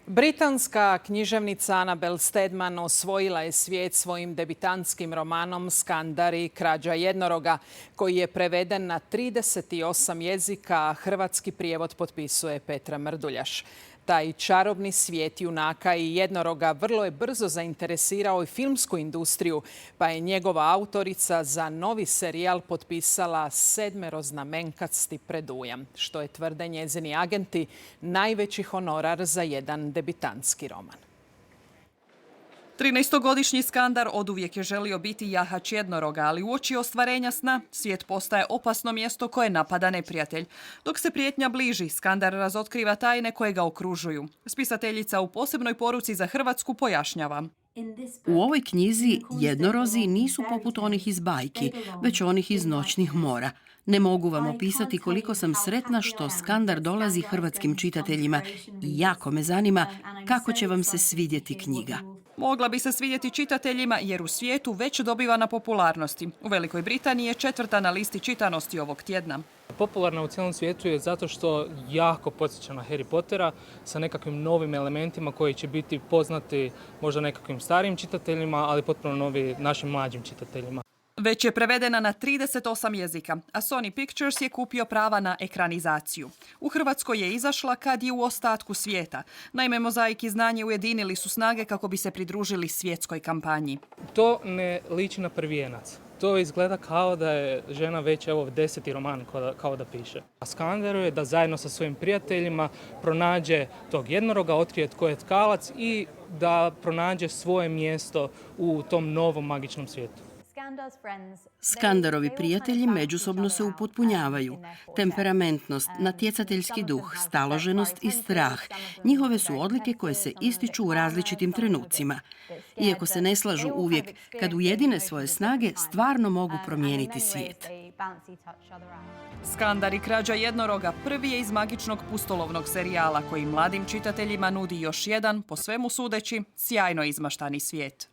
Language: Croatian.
Britanska književnica Annabel Steadman osvojila je svijet svojim debitantskim romanom Skandar i krađa jednoroga, koji je preveden na 38 jezika, a hrvatski prijevod potpisuje Petra Mrduljaš. Taj čarobni svijet junaka i jednoroga vrlo je brzo zainteresirao i filmsku industriju, pa je njegova autorica za novi serijal potpisala 7-znamenkasti predujam, što je, tvrde njezini agenti, najveći honorar za jedan debitantski roman. 13-godišnji Skandar oduvijek je želio biti jahač jednoroga, ali uoči ostvarenja sna svijet postaje opasno mjesto koje napada neprijatelj. Dok se prijetnja bliži, Skandar razotkriva tajne koje ga okružuju. Spisateljica u posebnoj poruci za Hrvatsku pojašnjava. U ovoj knjizi jednorozi nisu poput onih iz bajki, već onih iz noćnih mora. Ne mogu vam opisati koliko sam sretna što Skandar dolazi hrvatskim čitateljima i jako me zanima kako će vam se svidjeti knjiga. Mogla bi se svidjeti čitateljima jer u svijetu već dobiva na popularnosti. U Velikoj Britaniji je 4. na listi čitanosti ovog tjedna. Popularna u cijelom svijetu je zato što jako podsjeća na Harry Pottera sa nekakvim novim elementima koji će biti poznati možda nekakvim starijim čitateljima, ali potpuno novi našim mlađim čitateljima. Već je prevedena na 38 jezika, a Sony Pictures je kupio prava na ekranizaciju. U Hrvatskoj je izašla kad i u ostatku svijeta. Naime, Mozaik i Znanje ujedinili su snage kako bi se pridružili svjetskoj kampanji. To ne liči na prvijenac. To izgleda kao da je žena već 10. roman kao da piše. A Skandaru je da zajedno sa svojim prijateljima pronađe tog jednoroga, otkrije tko je tkalac i da pronađe svoje mjesto u tom novom magičnom svijetu. Skandarovi prijatelji međusobno se upotpunjavaju. Temperamentnost, natjecateljski duh, staloženost i strah. Njihove su odlike koje se ističu u različitim trenucima. Iako se ne slažu uvijek, kad ujedine svoje snage, stvarno mogu promijeniti svijet. Skandar i krađa jednoroga prvi je iz magičnog pustolovnog serijala koji mladim čitateljima nudi još jedan, po svemu sudeći, sjajno izmaštani svijet.